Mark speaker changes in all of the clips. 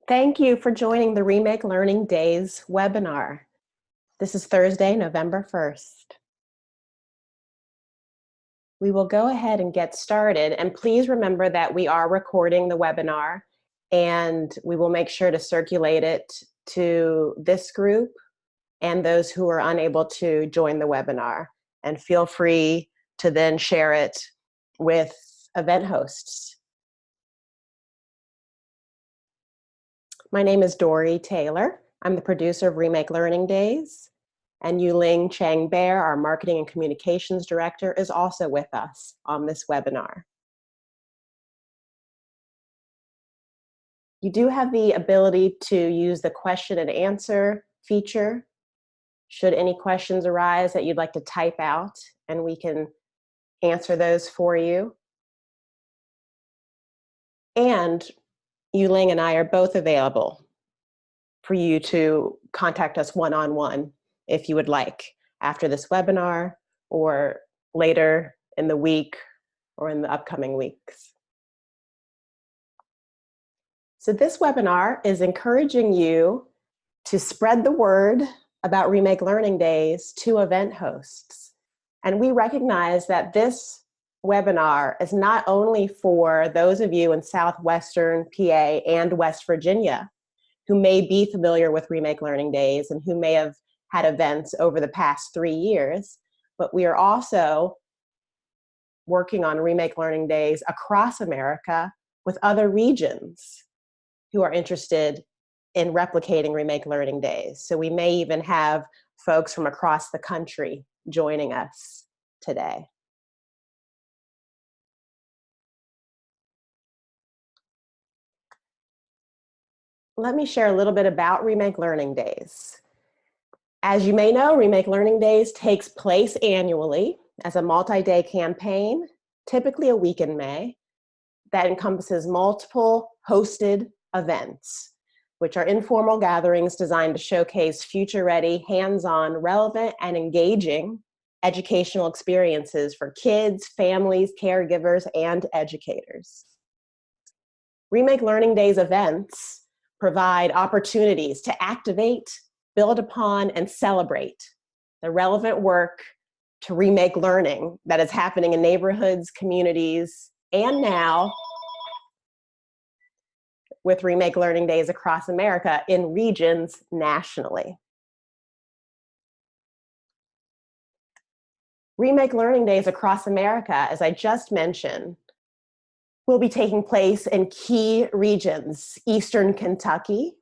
Speaker 1: Thank you for joining the Remake Learning Days webinar. This is Thursday, November 1st. We will go ahead and get started, and please remember that we are recording the webinar, and we will make sure to circulate it to this group and those who are unable to join the webinar. And feel free to then share it with event hosts. My name is Dory Taylor. I'm the producer of Remake Learning Days, and Yuling Chang Bear, our Marketing and Communications Director, is also with us on this webinar. You do have the ability to use the question and answer feature should any questions arise that you'd like to type out, and we can answer those for you. And Yuling and I are both available for you to contact us one-on-one if you would like after this webinar or later in the week or in the upcoming weeks. So this webinar is encouraging you to spread the word about Remake Learning Days to event hosts. And we recognize that this webinar is not only for those of you in Southwestern PA and West Virginia who may be familiar with Remake Learning Days and who may have had events over the past 3 years, but we are also working on Remake Learning Days across America with other regions who are interested in replicating Remake Learning Days. So we may even have folks from across the country joining us today. Let me share a little bit about Remake Learning Days. As you may know, Remake Learning Days takes place annually as a multi-day campaign, typically a week in May, that encompasses multiple hosted events, which are informal gatherings designed to showcase future-ready, hands-on, relevant, and engaging educational experiences for kids, families, caregivers, and educators. Remake Learning Days events provide opportunities to activate, build upon, and celebrate the relevant work to remake learning that is happening in neighborhoods, communities, and now with Remake Learning Days across America in regions nationally. Remake Learning Days across America, as I just mentioned, will be taking place in key regions: Eastern Kentucky,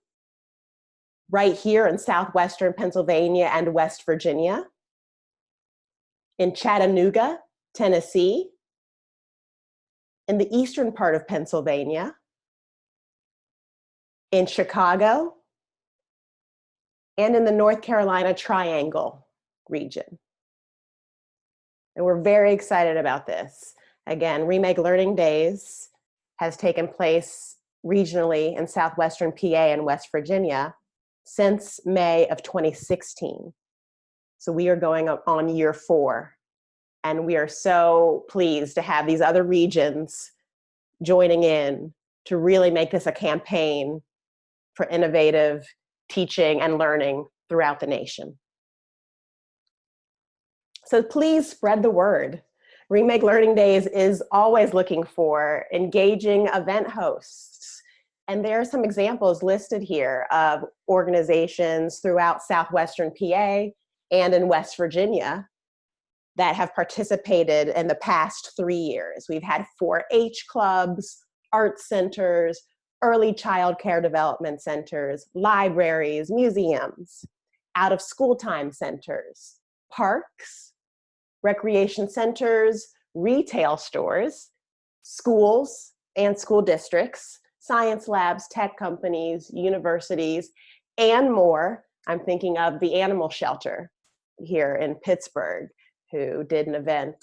Speaker 1: right here in Southwestern Pennsylvania and West Virginia, in Chattanooga, Tennessee, in the eastern part of Pennsylvania, in Chicago, and in the North Carolina Triangle region. And we're very excited about this. Again, Remake Learning Days has taken place regionally in Southwestern PA and West Virginia since May of 2016. So we are going on year 4. And we are so pleased to have these other regions joining in to really make this a campaign for innovative teaching and learning throughout the nation. So please spread the word. Remake Learning Days is always looking for engaging event hosts. And there are some examples listed here of organizations throughout Southwestern PA and in West Virginia that have participated in the past 3 years. We've had 4-H clubs, art centers, early child care development centers, libraries, museums, out of school time centers, parks, recreation centers, retail stores, schools and school districts, science labs, tech companies, universities, and more. I'm thinking of the animal shelter here in Pittsburgh, who did an event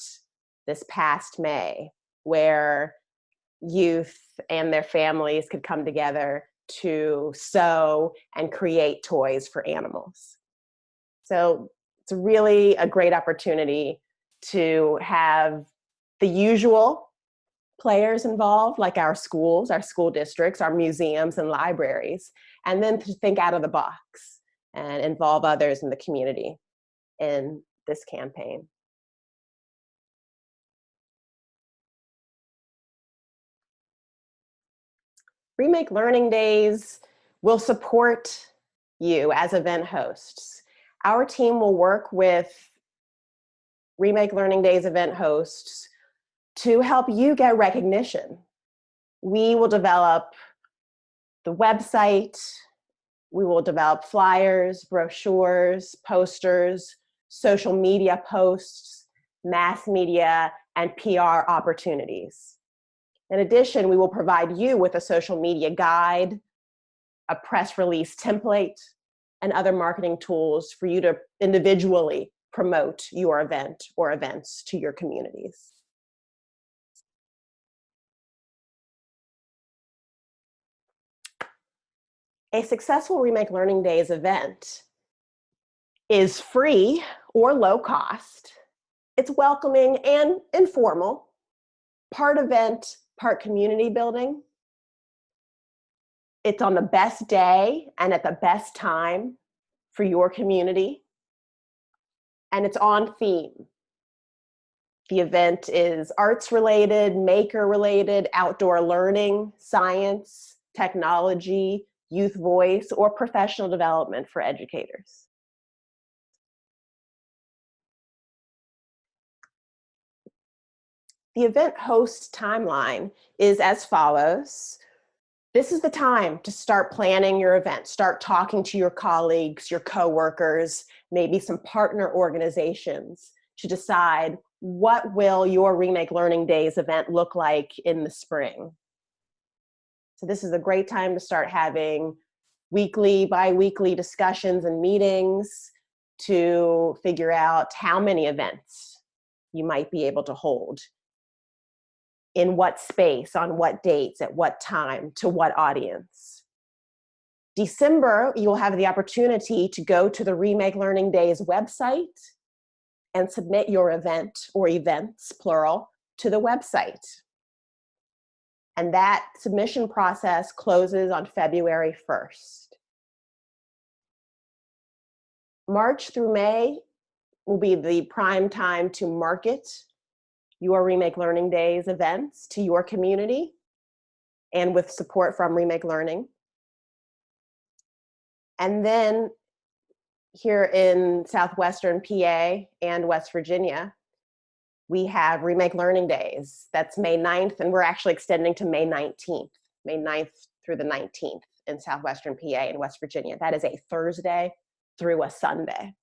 Speaker 1: this past May where youth and their families could come together to sew and create toys for animals. So it's really a great opportunity to have the usual players involved, like our schools, our school districts, our museums and libraries, and then to think out of the box and involve others in the community in this campaign. Remake Learning Days will support you as event hosts. Our team will work with Remake Learning Days event hosts to help you get recognition. We will develop the website, we will develop flyers, brochures, posters, social media posts, mass media, and PR opportunities. In addition, we will provide you with a social media guide, a press release template, and other marketing tools for you to individually promote your event or events to your communities. A successful Remake Learning Days event is free or low cost. It's welcoming and informal, part event, part community building. It's on the best day and at the best time for your community. And it's on theme. The event is arts related, maker related, outdoor learning, science, technology, youth voice, or professional development for educators. The event host timeline is as follows. This is the time to start planning your event. Start talking to your colleagues, your coworkers, maybe some partner organizations to decide what will your Remake Learning Days event look like in the spring. So this is a great time to start having weekly, bi-weekly discussions and meetings to figure out how many events you might be able to hold, in what space, on what dates, at what time, to what audience. December, you'll have the opportunity to go to the Remake Learning Days website and submit your event, or events, plural, to the website. And that submission process closes on February 1st. March through May will be the prime time to market your Remake Learning Days events to your community, and with support from Remake Learning. And then here in Southwestern PA and West Virginia, we have Remake Learning Days. That's May 9th, and we're actually extending to May 19th, May 9th through the 19th in Southwestern PA and West Virginia. That is a Thursday through a Sunday.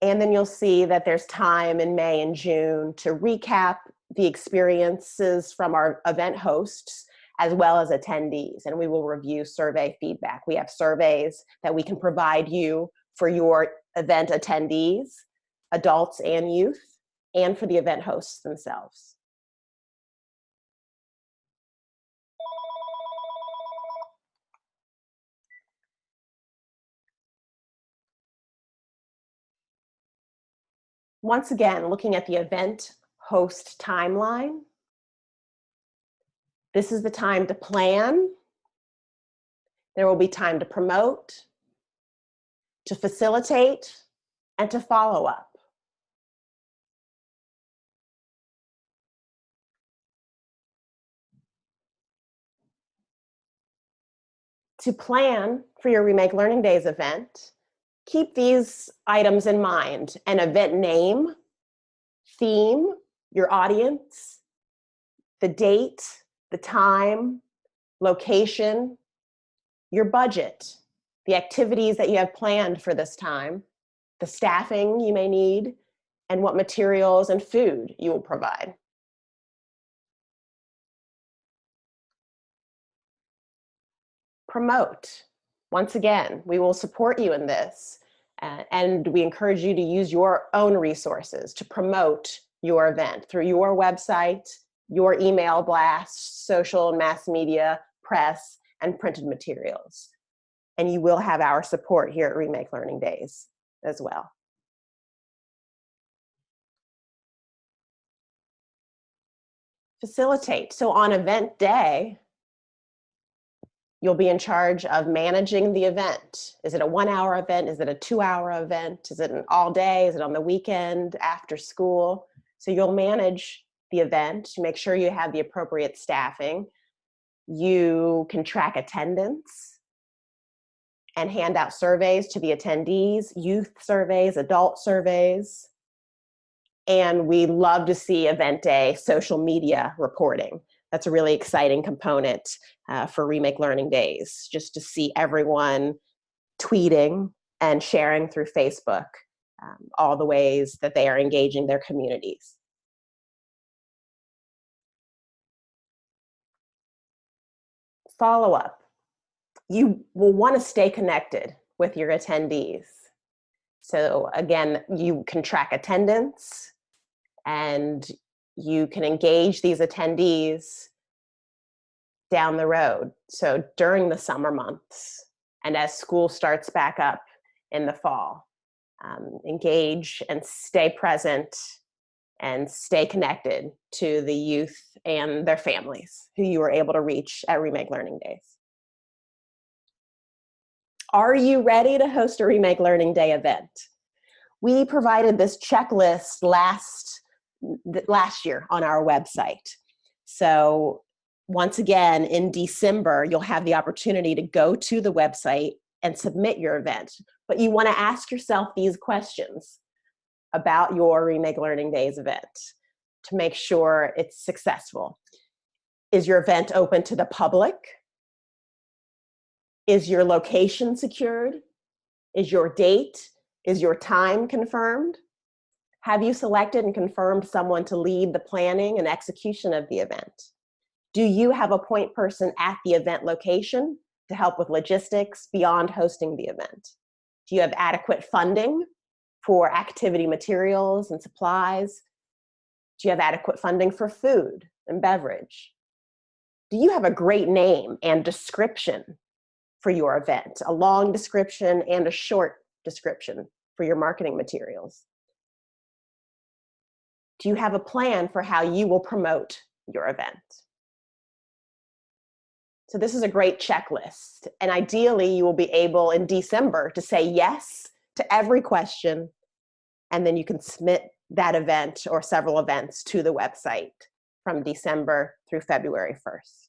Speaker 1: And then you'll see that there's time in May and June to recap the experiences from our event hosts as well as attendees, and we will review survey feedback. We have surveys that we can provide you for your event attendees, adults and youth, and for the event hosts themselves. Once again, looking at the event host timeline, this is the time to plan. There will be time to promote, to facilitate, and to follow up. To plan for your Remake Learning Days event, keep these items in mind: an event name, theme, your audience, the date, the time, location, your budget, the activities that you have planned for this time, the staffing you may need, and what materials and food you will provide. Promote. Once again, we will support you in this, and we encourage you to use your own resources to promote your event through your website, your email blasts, social and mass media, press, and printed materials. And you will have our support here at Remake Learning Days as well. Facilitate. So on event day, you'll be in charge of managing the event. Is it a 1-hour event? Is it a 2-hour event? Is it an all day? Is it on the weekend, after school? So you'll manage the event, make sure you have the appropriate staffing. You can track attendance and hand out surveys to the attendees, youth surveys, adult surveys. And we love to see event day social media reporting. That's a really exciting component for Remake Learning Days, just to see everyone tweeting and sharing through Facebook all the ways that they are engaging their communities. Follow up. You will want to stay connected with your attendees. So again, you can track attendance and you can engage these attendees down the road. So during the summer months and as school starts back up in the fall, engage and stay present and stay connected to the youth and their families who you were able to reach at Remake Learning Days. Are you ready to host a Remake Learning Day event? We provided this checklist last year on our website. So once again, in December, you'll have the opportunity to go to the website and submit your event. But you want to ask yourself these questions about your Remake Learning Days event to make sure it's successful. Is your event open to the public? Is your location secured? Is your date, is your time confirmed? Have you selected and confirmed someone to lead the planning and execution of the event? Do you have a point person at the event location to help with logistics beyond hosting the event? Do you have adequate funding for activity materials and supplies? Do you have adequate funding for food and beverage? Do you have a great name and description for your event, a long description and a short description for your marketing materials? Do you have a plan for how you will promote your event? So this is a great checklist. And ideally, you will be able in December to say yes to every question, and then you can submit that event or several events to the website from December through February 1st.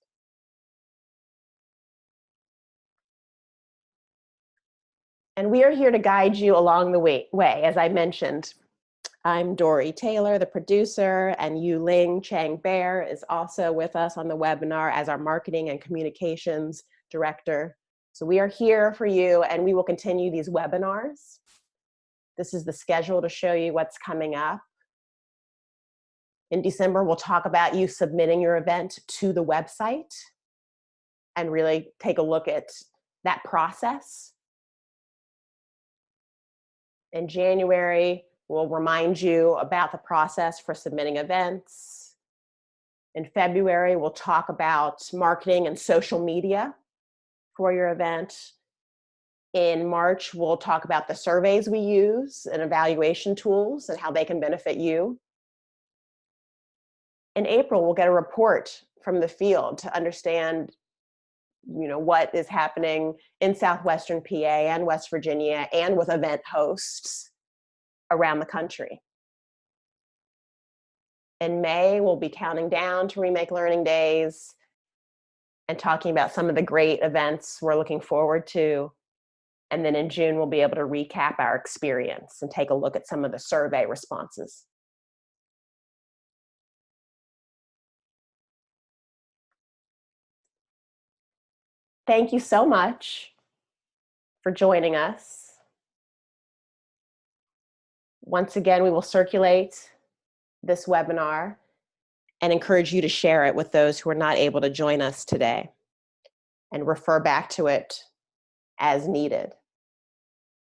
Speaker 1: And we are here to guide you along the way. As I mentioned, I'm Dory Taylor, the producer, and Yu Ling Chang Bear is also with us on the webinar as our marketing and communications director. So we are here for you, and we will continue these webinars. This is the schedule to show you what's coming up. In December, we'll talk about you submitting your event to the website and really take a look at that process. In January, we'll remind you about the process for submitting events. In February, we'll talk about marketing and social media for your event. In March, we'll talk about the surveys we use and evaluation tools and how they can benefit you. In April, we'll get a report from the field to understand what is happening in Southwestern PA and West Virginia and with event hosts around the country. In May, we'll be counting down to Remake Learning Days and talking about some of the great events we're looking forward to. And then in June, we'll be able to recap our experience and take a look at some of the survey responses. Thank you so much for joining us. Once again, we will circulate this webinar and encourage you to share it with those who are not able to join us today and refer back to it as needed.